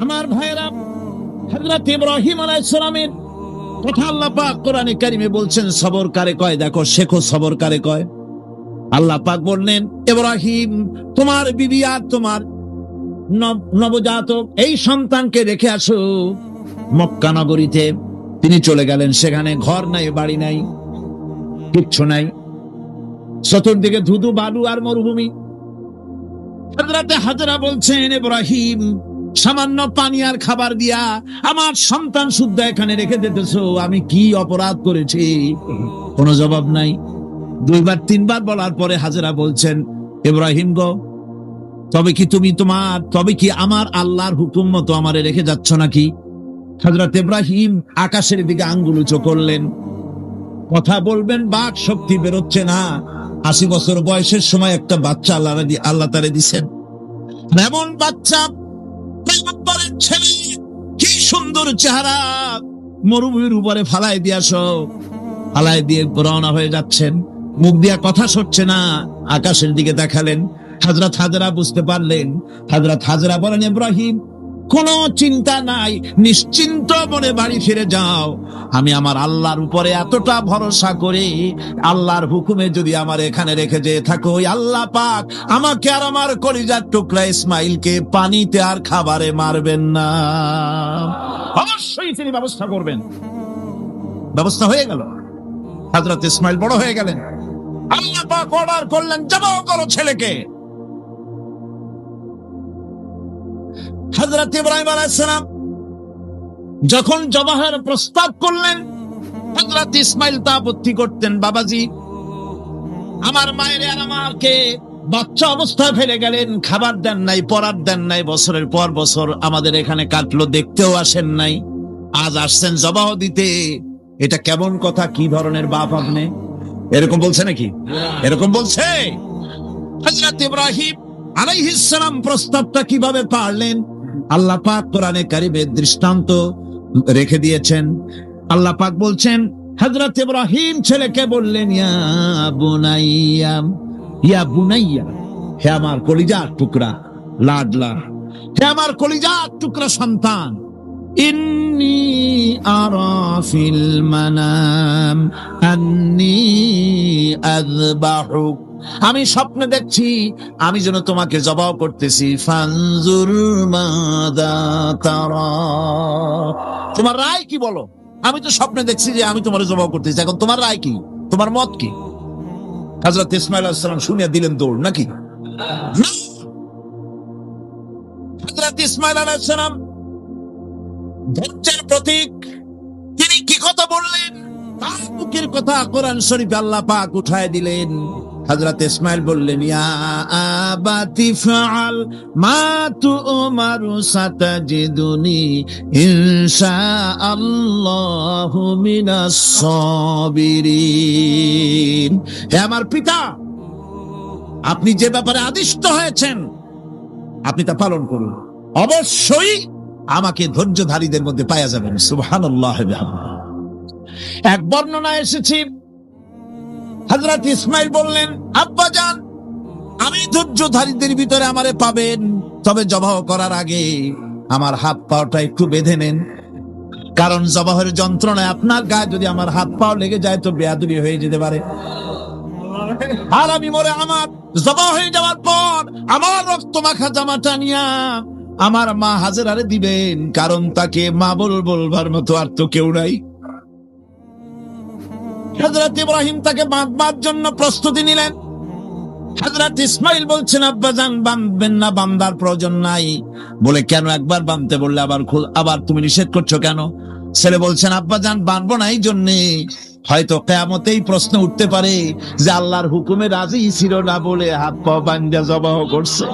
আমার ভাইরা, হযরত ইব্রাহিম আলাইহিস সালামের কথা আল্লাহ পাক কোরআনে কারিমে বলছেন সবর কারে কয়, দেখো শেখো সবর কারে কয়। আল্লাহ পাক বললেন, ইব্রাহিম তোমার বিবি আর তোমার নবজাতক এই সন্তানকে রেখে আসো মক্কা নগরীতে। তিনি চলে গেলেন, সেখানে ঘর নাই, বাড়ি নাই, কিচ্ছু নাই, চতুর্দিকে ধুধু বালু আর মরুভূমি। হযরতে হাজরা বলছেন, ইব্রাহিম সামান্য পানি আর খাবার দিয়া আমার সন্তান শুদ্ধ এখানে রেখে দিতেছো, আমি কি অপরাধ করেছি? কোনো জবাব নাই। দুইবার তিনবার বলার পরে হাজরা বলছেন, ইব্রাহিম গো, তবে কি আমার আল্লাহর হুকুম মতো আমারে রেখে যাচ্ছ নাকি? হযরত ইব্রাহিম আকাশের দিকে আঙ্গুল উঁচু করলেন। কথা বলবেন, বাক শক্তি বেরোচ্ছে না। 80 বছর বয়সের সময় একটা বাচ্চা আল্লাহ তারে দিছেন। এমন বাচ্চা, পয়গম্বরের ছেলে, কি সুন্দর চেহারা, মরুভূমির উপরে ফালাই দিয়ে রওনা হয়ে যাচ্ছেন। মুখ দিয়া কথা সরছে না, আকাশের দিকে দেখালেন। হযরত হাজরা বুঝতে পারলেন। হযরত হাজরা বলেন, ইব্রাহিম কোনো চিন্তা নাই, নিশ্চিন্ত মনে বাড়ি ফিরে যাও। আমি আমার আল্লাহর উপরে এতটা ভরসা করি, আল্লাহর হুকুমে যদি আমার এখানে রেখে যেয়ে থাকো, আল্লাহ পাক আমাকে আর আমার কলিজার টুকরা ইসমাইলকে পানিতে আর খাবারে মারবেন না, অবশ্যই তিনি ব্যবস্থা করবেন। ব্যবস্থা হয়ে গেল। হযরত ইসমাইল বড় হয়ে গেলেন। আল্লাহ পাক অর্ডার করলেন, জবাহ করো ছেলেকে। হযরত ইব্রাহিম আলাইহিস সালাম যখন জবাহের প্রস্তাব করলেন, হযরত ইসমাইল তা আপত্তি করতেন, বাবাজি আমার মায়ের আর আমাকে বাচ্চা অবস্থায় ফেলে গেলেন, খাবার দেন নাই, পরার দেন নাই, বছরের পর বছর আমাদের এখানে কাটলো, দেখতেও আসেন নাই, আজ আসছেন জবাহ দিতে। এটা কেমন কথা? কি ধরনের বাপ আপনি? এরকম বলছে নাকি? এরকম বলছে? হযরত ইব্রাহিম আলাইহিস সালাম প্রস্তাবটা কিভাবে পারলেন? আল্লাহ পাক কোরআনে কারিমে দৃষ্টান্ত রেখে দিয়েছেন। আল্লাহ পাক বলছেন, হযরত ইব্রাহিম ছেলেকে বললেন, ইয়া বুনাইয়া, হে আমার কলিজার টুকরা লাডলা, হে আমার কলিজার টুকরা সন্তান, ইন্নী আরা ফিল মানাম আন্নী আযবাহুক, আমি স্বপ্নে দেখছি আমি যেন তোমাকে জবাহ করতেছি। ফানজুর মাযা তারা, তোমার রায় কি বলো? আমি তো স্বপ্নে দেখছি যে আমি তোমার জবাহ করতেছি, এখন তোমার রায় কি, তোমার মত কি? হযরত ইসমাঈল আলাইহিস সালাম শুনিয়া দিলেন দৌড়, নাকি? হযরত ইসমাঈল আলাইহিস সালাম ধৈর্যের প্রতীক, তিনি কি কথা বললেন? তার মুখের কথা কোরআন শরীফে আল্লাহ পাক উঠায় দিলেন। হযরত ইসমাঈল বললেন, ইয়া আবাতি ফাআল মা তুমারু সাতাজিদুনি ইনশাআল্লাহু মিনাস সাবিরিন, হে আমার পিতা, আপনি যে ব্যাপারে আদিষ্ট হয়েছেন আপনি তা পালন করুন, অবশ্যই আমাকে ধৈর্যধারীদের মধ্যে পাওয়া যাবেন। সুবহানাল্লাহ। এক বর্ণনায় এসেছে, হযরত ইসমাঈল বললেন, আব্বাজান আমি ধৈর্যধারীদের ভিতরে আমারে পাবেন, তবে জবাহ করার আগে আমার হাত পাওটা একটু বেঁধে নেন, কারণ জবাহের যন্ত্রণায় আপনার গায়ে যদি আমার হাত পাও লেগে যায় তো বেয়াদবি হয়ে যেতে পারে। আর আমি মরে আমার জবাহ হয়ে যাওয়ার পর আমার রক্ত মাখা জামাটা নিয়া আমার মা হাজেরারে দিবেন, কারণ তাকে মা বলবার মতো আর তো কেউ নাই। হযরত ইব্রাহিম তাকে বাঁধবার জন্য প্রস্তুতি নিলেন। হযরত ইসমাঈল বলছেন, আব্বাজান বাঁধবেন না, বাঁধার প্রয়োজন নাই। বলে, কেন? একবার বাঁধতে বললে আবার তুমি নিষেধ করছো কেন? ছেলে বলছেন, আব্বাজান বাঁধবো না এই জন্যে, হয়তো কিয়ামতেই প্রশ্ন উঠতে পারে যে আল্লাহর হুকুমে রাজি ছিল না বলে হাত পা বাঁধা জবাহ করছে।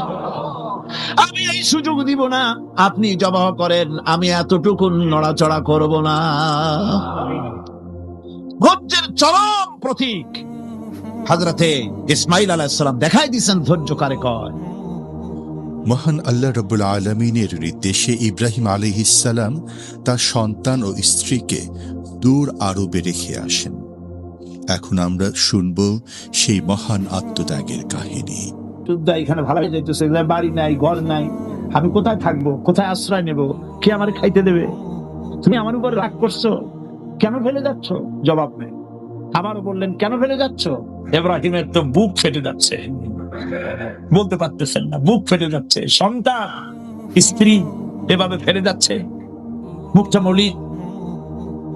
আমি এই সুযোগ দিব না, আপনি জবাহ করেন, আমি এতটুকু নড়াচড়া করব না। ধৈর্যের চরম প্রতীক হযরতে ইসমাঈল আলাইহিস সালাম দেখাই দিয়েছেন ধৈর্য কারে কয়। মহান আল্লাহ রাব্বুল আলামিনের নির্দেশে ইব্রাহিম আলাইহিস সালাম তার সন্তান ও স্ত্রীকে দূর আরবে রেখে আসেন। এখন আমরা শুনব সেই মহান আত্মত্যাগের কাহিনী। এখানে ভালো হয়ে যাইতেছে, বাড়ি নাই, ঘর নাই, আমি কোথায় থাকবো, কোথায় আশ্রয় নেব, কে আমার খাইতে দেবে? তুমি আমার উপর রাগ করছো, কেন ফেলে যাচ্ছ? জবাব নেই। আবারও বললেন, কেন ফেলে যাচ্ছ? ইব্রাহিমের তো বুক ফেটে যাচ্ছে, বলতে পারতেছেন না, বুক ফেটে যাচ্ছে। সন্তান, স্ত্রী এভাবে ফেলে যাচ্ছে, মুখটা মলিন।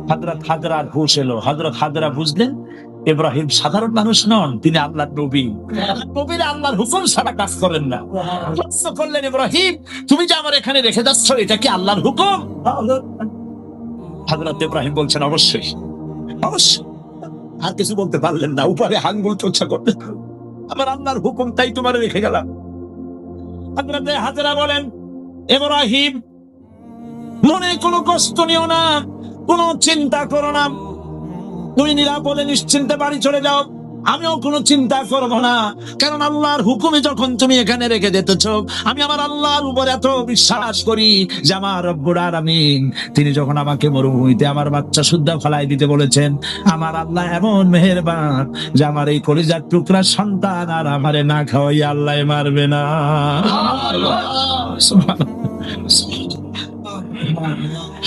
হযরত হাজরার হুঁশ এলো। হযরত হাজরা বুঝলেন ইব্রাহিম সাধারণ মানুষ নন, তিনি আল্লাহর নবী। নবীরা আল্লাহর হুকুম ছাড়া কাজ করেন না। প্রশ্ন করলেন, ইব্রাহিম তুমি যে আমার এখানে রেখে যাচ্ছ, এটা কি আল্লাহর হুকুম? হযরত ইব্রাহিম বলছেন, অবশ্যই অবশ্যই। আর কিছু বলতে পারলেন না, উপরে আঙ্গুল চর্চা করতে, আমার আল্লাহর হুকুম, তাই তোমার রেখে গেলাম। হযরত হাজরা বলেন, ইব্রাহিম মনে কোনো কষ্ট নিও না, কোনো চিন্তা করো না, তুমি নিরাপদে নিশ্চিন্তে বাড়ি চলে যাও, আমিও কোনো চিন্তা করব না। কারণ আল্লাহর হুকুমে যখন তুমি এখানে রেখে যেতেছ, আমি আমার আল্লাহর উপর এত বিশ্বাস করি যে আমার রব্বুল আলামিন তিনি যখন আমাকে মরুভূমিতে আমার বাচ্চা সুদ্ধা ফলাই দিতে বলেছেন, আমার আল্লাহ এমন মেহেরবান যে আমার এই কলিজার টুকরা সন্তান আর আমারে না খাওয়াই আল্লাহ মারবে না।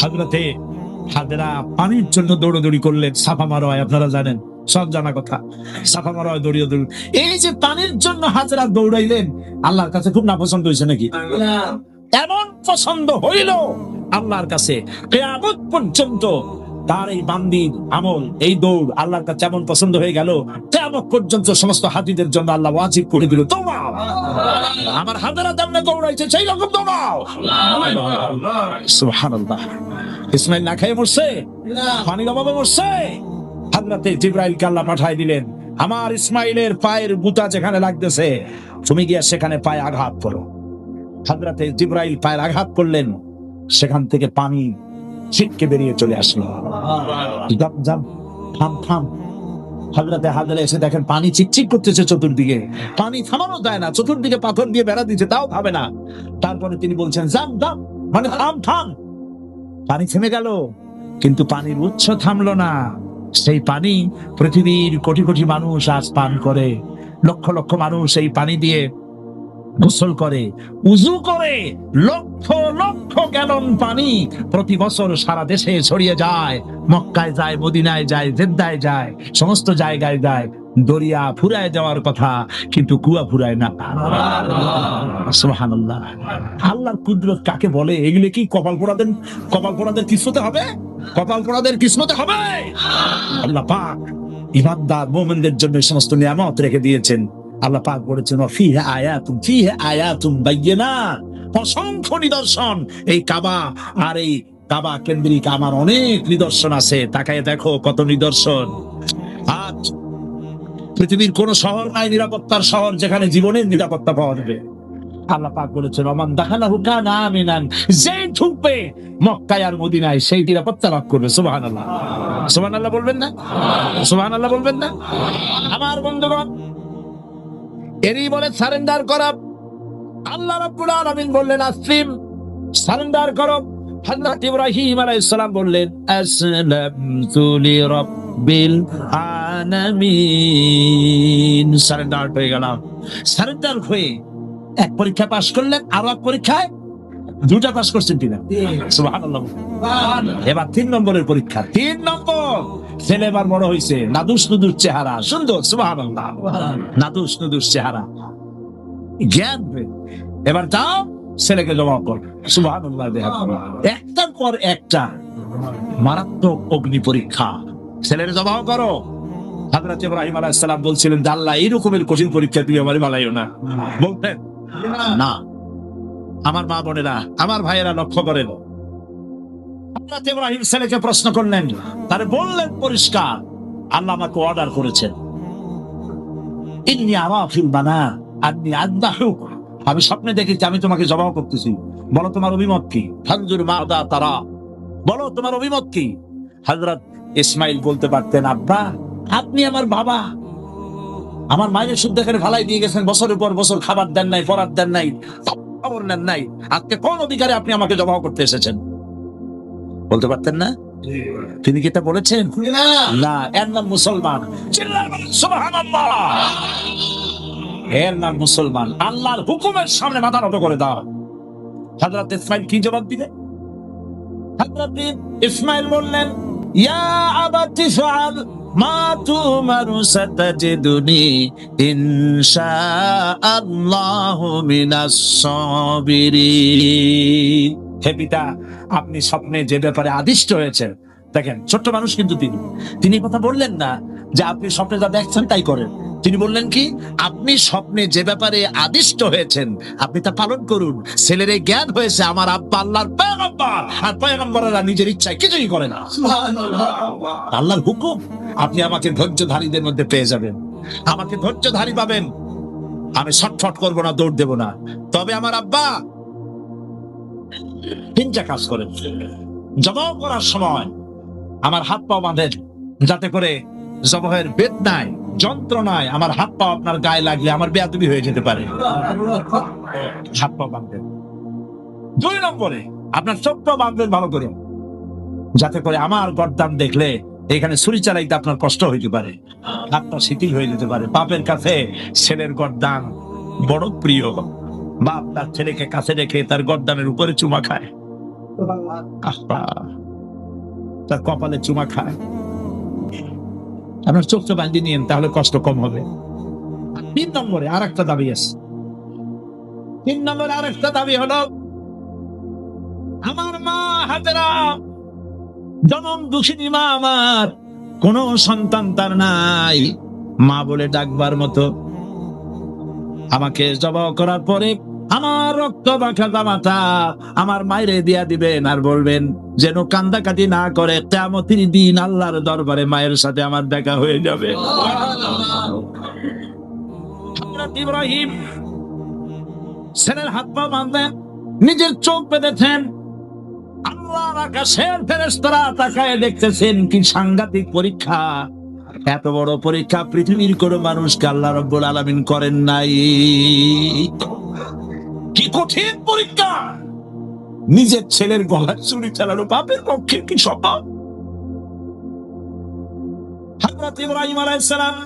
হযরতে হাজরা পানির জন্য দৌড়াদৌড়ি করলেন। সাফা মারোয় আপনারা জানেন, সব জানা কথা। সাফা মারোয় দৌড়িয়ে দৌড়ি, এই যে পানির জন্য হাজরা দৌড়াইলেন, আল্লাহর কাছে খুব নাপছন্দ হয়েছে নাকি? এমন পছন্দ হইল আল্লাহর কাছে, কিয়ামত পর্যন্ত তার এই বান্দির আমল, এই দৌড় আল্লাহর কাছে এমন পছন্দ হয়ে গেল, কিয়ামত পর্যন্ত সমস্ত হাজিদের জন্য আল্লাহ ওয়াজিব করে দিল, দৌড়াও, আমার হাজরা যেমন দৌড়াইছে সেই রকম দৌড়াও। সুবহানাল্লাহ। ইসমাইল না খেয়ে মরছে, পানির অভাবে মরছে। হযরতে জিবরাইলকে আল্লাহ পাঠায় দিলেন, আমার ইসমাইলের পায়ের বুতা যেখানে লাগতেছে তুমি গিয়ে সেখানে পায়ে আঘাত করো। হযরতে জিবরাইল পায়ের আঘাত করলেন, সেখান থেকে পানি ছিটকে বেরিয়ে চলে আসলো। থাম থাম। হযরতে হাজরা এসে দেখেন পানি চিকচিক করতেছে চতুর্দিকে, পানি থামানো যায় না, চতুর্দিকে পাথর দিয়ে বেড়া দিচ্ছে, তাও থামে না। তারপরে তিনি বলছেন, জাম জাম, মানে থাম থাম। পানি থেমে গেল, কিন্তু পানির উৎস থামলো না। সেই পানি পৃথিবীর কোটি কোটি মানুষ আজ পান করে, লক্ষ লক্ষ মানুষ এই পানি দিয়ে গোসল করে, উযু করে। লক্ষ লক্ষ গ্যালন পানি প্রতি বছর সারা দেশে ছড়িয়ে যায়, মক্কায় যায়, মদিনায় যায়, জেদ্দায় যায়, সমস্ত জায়গায় যায়। দরিয়া ফুরায় যাওয়ার কথা, কিন্তু কুয়া ফুরায় না। সুবহানাল্লাহ। আল্লাহর কুদরত কাকে বলে? এগুলো কি কপাল পোড়াদের কিসমতে হবে? কপাল পোড়াদের কিসমতে হবে? আল্লাহ পাক ইমানদার মুমিনদের জন্য সমস্ত নিয়ামত রেখে দিয়েছেন। আল্লাহ পাক বলেছেন, ফিহা আয়াতুম বায়্যিনাত, অসংখ্য নিদর্শন। এই কাবা আর এই কাবা কেন্দ্রিক আমার অনেক নিদর্শন আছে, তাকায় দেখো কত নিদর্শন। আজ পৃথিবীর কোন শহর নাই নিরাপত্তার শহর যেখানে জীবনের নিরাপত্তা পাওয়া যাবে। আল্লাহ পাক বলেছেন, ওমান দাখালাহু কানা আমিনান, যে ঢুকবে মক্কায় আর মদিনায় সেই নিরাপত্তা লাভ করবে। সুবহানাল্লাহ। সুবহানাল্লাহ বলবেন না? সুবহানাল্লাহ বলবেন না? আমার বন্ধুগণ, এরই বলে সারেন্ডার করা। আল্লাহ রাব্বুল আলামিন বললেন, আসলিম, সারেন্ডার করো। হযরত ইব্রাহিম আলাইহিস সালাম বললেন, আসলামতু লিরাব্বিল আলামিন, সারেন্ডার হয়ে গেলাম। সারেন্ডার হয়ে এক পরীক্ষা পাস করলেন, আরো এক পরীক্ষায় দুটা পাস করছেন কিনা? সুবহানাল্লাহ। এবার 3 নম্বরের পরীক্ষা, 3 নম্বর। ছেলে এবার বড় হয়েছে, নাদুস নুদুস চেহারা, সুন্দর। সুবহানাল্লাহ। নাদুস নুদুস চেহারা, জ্ঞান। এবার যাও ছেলেকে জবাব কর। সুবহানাল্লাহ। একটার পর একটা মারাত্মক অগ্নি পরীক্ষা, ছেলের জবাব করো। হযরত ইব্রাহিম আলাইহিস সালাম বলছিলেন, আল্লাহ এই রকমের কঠিন পরীক্ষা তুই আমারে বানাইও না। বলতেন না। আমার মা বোনেরা, আমার ভাইয়েরা লক্ষ্য করেন, হযরত ইব্রাহিম ছেলেকে প্রশ্ন করলেন, তারে বললেন পরিষ্কার, আল্লাহ আমাকে অর্ডার করেছেন, ইন্নী আরা ফিল মানাম আন্নী আযবাহুক, আমি স্বপ্নে দেখেছি আমি তোমাকে জবাব করতেছি, বলো তোমার অভিমত কি? ফানজুর মাযা তারা, বলো তোমার অভিমত কি? হযরত ইসমাইল বলতে পারতেন, আব্বা আপনি আমার বাবা, আমার মায়ের শুদ্ধ এখানে ফালাই দিয়ে গেছেন, বছরের পর বছর খাবার দেন নাই, পরার দেন নাই, খবর নেন নাই, আজকে কোন অধিকারে আপনি আমাকে জবাব করতে এসেছেন? বলতে পারতেন না? তিনি কি তা বলেছেন? না। এর নাম মুসলমান। সুবহানাল্লাহ। এর নাম মুসলমান। আল্লাহর হুকুমের সামনে মাথা নত করে দাও। হযরত ইসমাঈল কি জবাব দিলেন? হযরত ইসমাঈল বললেন, ইয়া আবাতি ফাআল মা তুমারু সাতাজিদুনি ইনশাআল্লাহু মিনাস সাবিরিন। হে পিতা, আপনি স্বপ্নে যে ব্যাপারে আদিষ্ট হয়েছেন, দেখেন ছোট্ট মানুষ কিন্তু তিনি কথা বললেন না যে আপনি স্বপ্নে যা দেখছেন তাই করেন। তিনি বললেন কি, আপনি স্বপ্নে যে ব্যাপারে আদিষ্ট হয়েছেন আপনি তা পালন করুন। ছেলের এই জ্ঞান হয়েছে আমার আব্বা আল্লাহর পয়গম্বর, আর পয়গম্বররা নিজের ইচ্ছায় কিছুই করে না। আল্লাহর হুকুম, আপনি আমাকে ধৈর্যধারীদের মধ্যে পেয়ে যাবেন, আমাকে ধৈর্যধারী পাবেন। আমি ছটফট করবো না, দৌড় দেব না। তবে আমার আব্বা তিনটা কাজ করেন। জবাহ করার সময় আমার হাত পা বাঁধেন, যাতে করে জবাহের বেদনায় যন্ত্রণায় আমার হাত পা আপনার গায়ে লাগলে আমার বেয়াদবি হয়ে যেতে পারে। হাত পা বাঁধবেন। 2 নম্বরে আপনার চোখটা বাঁধবেন ভালো করে, যাতে করে আমার গর্দান দেখলে এখানে ছুরি চালাইতে আপনার কষ্ট হইতে পারে, হাতটা শিথিল হয়ে যেতে পারে। বাপের কাছে ছেলের গর্দান বড় প্রিয়। বাপ তার ছেলেকে কাছে রেখে তার গর্দানের উপরে চুমা খায়, তার কপালে চুমা খায়। আপনার চোখটা বাঁধিয়ে নিন, তাহলে কষ্ট কম হবে। 3 নম্বরে আর একটা দাবি আছে। 3 নম্বরে আর একটা দাবি হলো, আমার মা হাজেরা, জনম দুঃখিনী মা আমার, কোন সন্তান তার নাই, মা বলে ডাকবার মতো। আমাকে জবাহ করার পরে আমার রক্ত মাখা জামাটা আমার মায়েরে দিয়া দিবেন, আর বলবেন যেন কান্দাকাটি না করে, কিয়ামতের দিন আল্লাহর দরবারে মায়ের সাথে আমার দেখা হয়ে যাবে। হযরত ইব্রাহিম ছেলের হাত পা বাঁধলেন, নিজের চোখ বেঁধেছেন। আল্লাহর আকাশের ফেরেশতারা তাকায় দেখতেছেন, কি সাংঘাতিক পরীক্ষা। এত বড় পরীক্ষা পৃথিবীর কোন মানুষকে আল্লাহ রাব্বুল আলামিন করেন নাই। কি কঠিন পরীক্ষা! নিজের ছেলের গলায় ছুরি চালানো বাপের পক্ষে কি সম্ভব? হযরত ইব্রাহিম আলাইহিস সালাম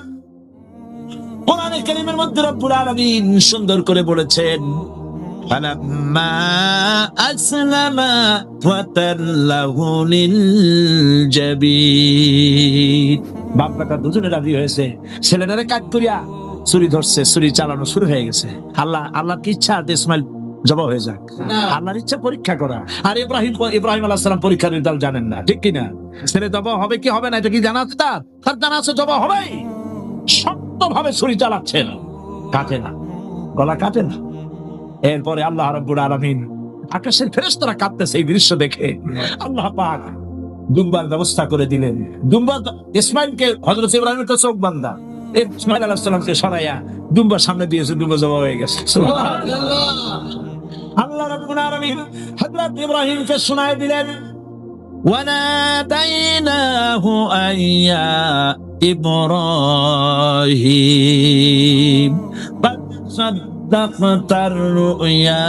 কোরআনে কারীমের মধ্যে রব্বুল আলামিন সুন্দর করে বলেছেন, ফালাম্মা আসলামা ওয়া তাল্লাহু লিল জাবিন। বাপ বেটা দুজনে রাজি হয়েছে, ছেলেটারে কাট করিয়া ছুরি ধরছে, ছুরি চালানো শুরু হয়ে গেছে। আল্লাহর কি ইচ্ছা ইসমাইল জবাব হয়ে যাক, আল্লাহর ইচ্ছা পরীক্ষা করা। আর ইব্রাহিম আলাইহিস সালাম পরীক্ষার রেজাল্ট জানেন না, ঠিক কিনা? ছেলে জবাব হবে কি হবে না এটা কি জানা আছে? তার জানা আছে জবাব হবেই। শক্তভাবে ছুরি চালাচ্ছেন, কাটে না, গলা কাটে না। এরপরে আল্লাহ রাব্বুল আলামিন, আকাশের ফেরেশতারা কাঁদতেছে এই দৃশ্য দেখে, আল্লাহ পাক দুম্বার ব্যবস্থা করে দিলেন। দুম্বা ইসমাইলকে, হযরত ইব্রাহিমের তো চোখ বান্ধা, ইসমাইল আলাইহিস সালামকে সরাইয়া দুম্বার সামনে দিয়েছে, দুম্বা জবাব হয়ে গেছে। আল্লাহ রাব্বুল আলামিন হযরত ইব্রাহিমকে শোনায় দিলেন, ওয়ানাদাইনাহু আইয়া ইব্রাহিম সাদ্দাকতার রুয়া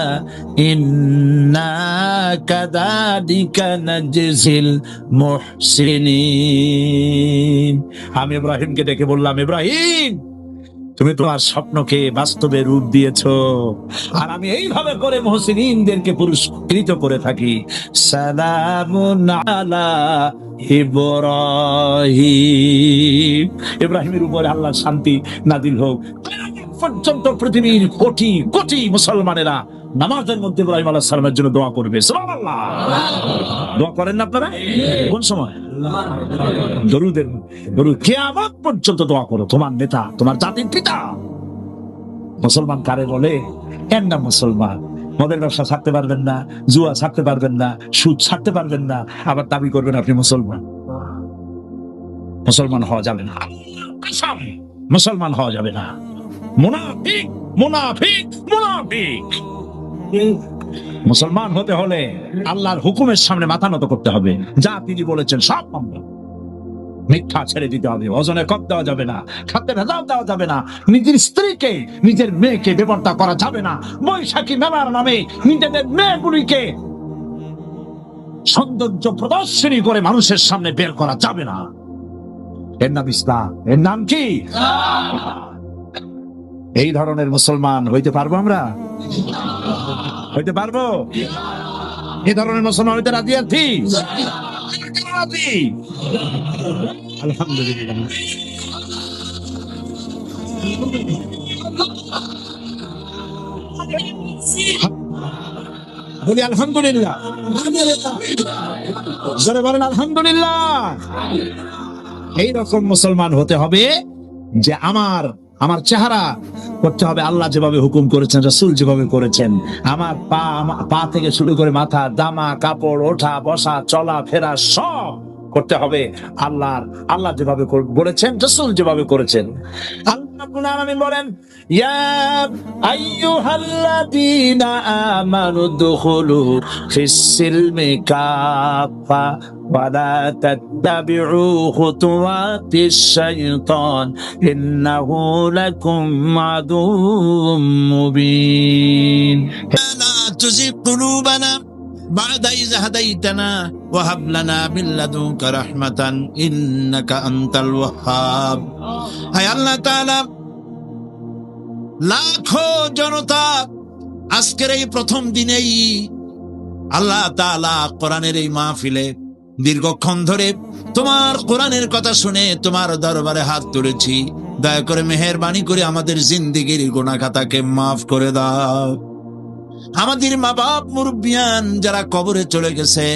ইন্না কাযালিকা নাজজিল মুহসিনিন। আমি ইব্রাহিমকে ডেকে বললাম, ইব্রাহিম তুমি তোমার স্বপ্নকে বাস্তবে রূপ দিয়েছো, আর আমি এইভাবে করে মুহসিনিনদেরকে পুরস্কৃত করে থাকি। সালামুন আলা ইব্রাহিম। ইব্রাহিমের উপরে আল্লাহর শান্তি নাযিল হোক। পর্যন্ত পৃথিবীর কোটি কোটি মুসলমানেরা নামাজের মধ্যে ইব্রাহিম আলাইহিস সালামের জন্য দোয়া করবে। সুবহানাল্লাহ। দোয়া করেন না আপনারা? কোন সময়? দরুদের দরুদ। কিয়ামত পর্যন্ত দোয়া করো, তোমার নেতা, তোমার জাতির পিতা। মুসলমান কারে বলে? এর নাম মুসলমান। মদের ব্যবসা ছাড়তে পারবেন না, জুয়া ছাড়তে পারবেন না, সুদ ছাড়তে পারবেন না, আবার দাবি করবেন আপনি মুসলমান। মুসলমান হওয়া যাবে না, মুসলমান হওয়া যাবে না। মুনাফিক, মুনাফিক, মুনাফিক। মুসলমান হতে হলে আল্লাহর হুকুমের সামনে মাথা নত করতে হবে। যা তিনি বলেছেন সব মানবে। মিথ্যা ছেড়ে দিতে হবে, ওজনে কম দেওয়া যাবে না, খাদ্যে ভেজাল দেওয়া যাবে না, নিজের স্ত্রীকে, নিজের মেয়েকে বেপরদা করা যাবে না, বৈশাখী মেলার নামে নিজেদের মেয়েগুলিকে সৌন্দর্য প্রদর্শনী করে মানুষের সামনে বের করা যাবে না। এর নাম ইসলাম। এর নাম কি? এই ধরনের মুসলমান হইতে পারবো আমরা? হইতে পারবো? এ ধরনের মুসলমান হইতে রাজি আছি? রাজি? আলহামদুলিল্লাহ। বলি আলহামদুলিল্লাহ। জোরে বলেন আলহামদুলিল্লাহ। এইরকম মুসলমান হতে হবে যে আমার চেহারা করতে হবে আল্লাহ যেভাবে হুকুম করেছেন, রাসূল যেভাবে করেছেন। আমার পা থেকে শুরু করে মাথা, জামা কাপড়, ওঠা বসা, চলা ফেরা সব করতে হবে আল্লাহ যেভাবে বলেছেন, রাসূল যেভাবে করেছেন। আল্লাহ রাব্বুল আলামিন বলেন, ইয়া আইয়ুহাল্লাযীনা আমানু দুখুলু ফিস-সিলমি কাফা ওয়ালা তাত্তাবিউ খুতুওয়াতিশ শাইতান ইন্নাহু লাকুম আদুউম মুবিন। লা তুযিগ কুলুবানা বা'দা ইয হাদাইতানা ওয়া হাব লানা মিন লাদুনকা রাহমাতান ইন্নাকা আনতাল ওয়াহ্হাব। হায় আল্লাহ তাআলা, লাখো জনতা আজকের এই প্রথম দিনেই আল্লাহ তাআলা কোরআনের এই মাহফিলে দীর্ঘক্ষণ ধরে তোমার কোরআনের কথা শুনে তোমার দরবারে হাত তুলেছি। দয়া করে মেহেরবানি করে আমাদের জিন্দেগির গুনাহ খাতাকে মাফ করে দাও। আমাদের মা বাপ মুরব্বিয়ান যারা কবরে চলে গেছে,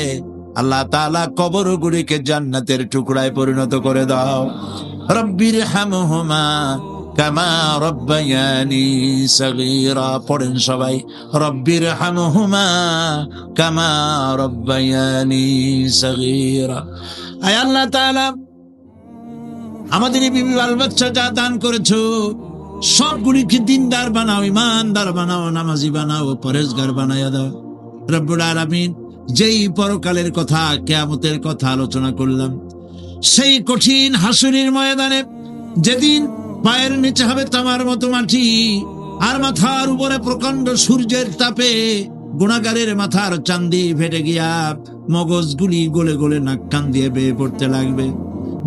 আল্লাহ তাআলা কবরগুলিকে জান্নাতের টুকরায় পরিণত করে দাও। রব্বির হামহুমা কামা রব্বায়ানি সগীরা। পড়েন সবাই, রব্বির হামহুমা কামা রব্বায়ানি সগীরা। আয় আল্লাহ তাআলা, আমাদের এই বিবি বাল বাচ্চা যা দান করেছো সবগুলিকে দিনদার বানাও, ইমানদার বানাও, নামাজি বানাও, পরেজগার বানাইয়া দাও। রব্বুল আলামিন, যেই পরকালের কথা, কিয়ামতের কথা আলোচনা করলাম, সেই কঠিন হাসরের ময়দানে যেদিন পায়ের নিচে হবে তামার মতো মাটি, আর মাথার উপরে প্রকাণ্ড সূর্যের তাপে গুনাহগারের মাথার চান্দি ফেটে গিয়া মগজগুলি গলে গলে নাক কান দিয়ে বেয়ে পড়তে লাগবে।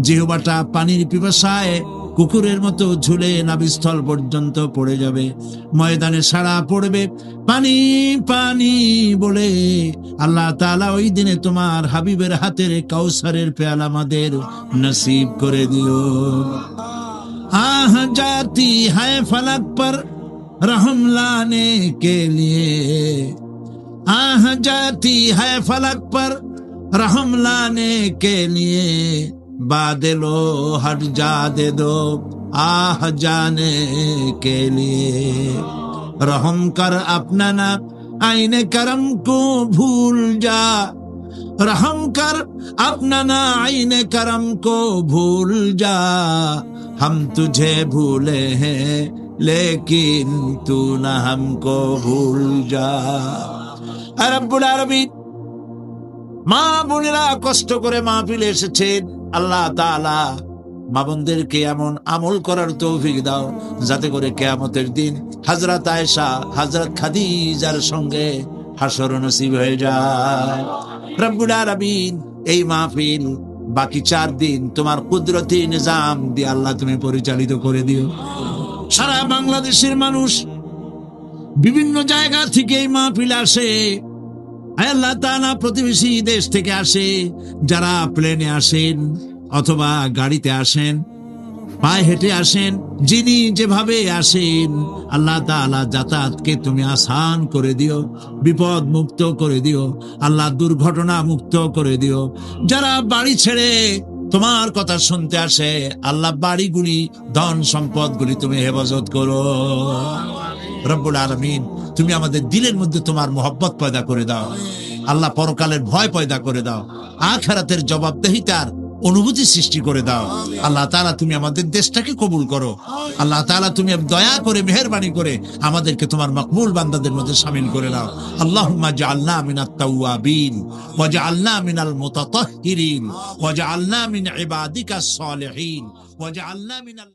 জিহ্বাটা পানির পিপাসায় কুকুরের মতো ঝুলে নাভিস্থল পর্যন্ত পড়ে যাবে। ময়দানে সাড়া পড়বে পানি পানি বলে। আল্লাহ তাআলা ওই দিনে তোমার হাবিবের হাতের কাউসারের পেয়ালা আমাদের নসিব করে দিও। আহ जाती है फलक पर रहम लाने के लिए, आह जाती है फलक पर रहम लाने के लिए, बादलो हट जा दे दो आह जाने के लिए, रहम कर अपना ना आईने करम को भूल जा, रहम कर अपना ना आईने करम को भूल जा, हम तुझे भूले हैं लेकिन तू ना हमको भूल जा। রব্বুল আলামিন, মা বোনেরা কষ্ট করে মাহফিলে এসেছেন, আল্লাহ তাআলা মা বোনদেরকে এমন আমল করার তৌফিক দাও যাতে করে কিয়ামতের দিন হযরত আয়েশা, হযরত খাদিজার সঙ্গে হাসর নসিব হয়ে যায়। রব্বুল আলামিন, এই মাহফিল বাকি 4 দিন তোমার কুদরতি নিজাম দিয়ে আল্লাহ তুমি পরিচালিত করে দিও। সারা বাংলাদেশের মানুষ বিভিন্ন জায়গা থেকে এই মাহফিল আসে। আল্লাহ তাআলা প্রতিবেশী দেশ থেকে আসে, যারা প্লেনে আসেন অথবা গাড়িতে আসেন, পায়ে হেঁটে আসেন, যিনি যেভাবে আসেন, আল্লাহ তাআলা যাতায়াতকে তুমি আসান করে দিও, বিপদ মুক্ত করে দিও, আল্লাহ দুর্ঘটনা মুক্ত করে দিও। যারা বাড়ি ছেড়ে তোমার কথা শুনতে আসে, আল্লাহ বাড়িগুলি, ধন সম্পদগুলি তুমি হেফাজত করো। রব্বুল আলামিন, তুমি আমাদের দিলের মধ্যে তোমার মহব্বত পয়দা করে দাও। আল্লাহ, পরকালের ভয় পয়দা করে দাও, আখিরাতের জবাবদিহিতার অনুভূতি সৃষ্টি করে দাও। আল্লাহ তাআলা, তুমি আমাদের দেশটাকে কবুল করো। আল্লাহ তাআলা, তুমি দয়া করে মেহেরবানি করে আমাদেরকে তোমার মকবুল বান্দাদের মধ্যে শামিল করে নাও। আল্লাহুম্মা জাআলনা মিনাত তাওয়াবিন ওয়া জাআলনা মিনাল মুতাতাহহিরিন ওয়া জাআলনা মিন ইবাদিকাস সালিহিন ওয়া জাআলনা মিনাল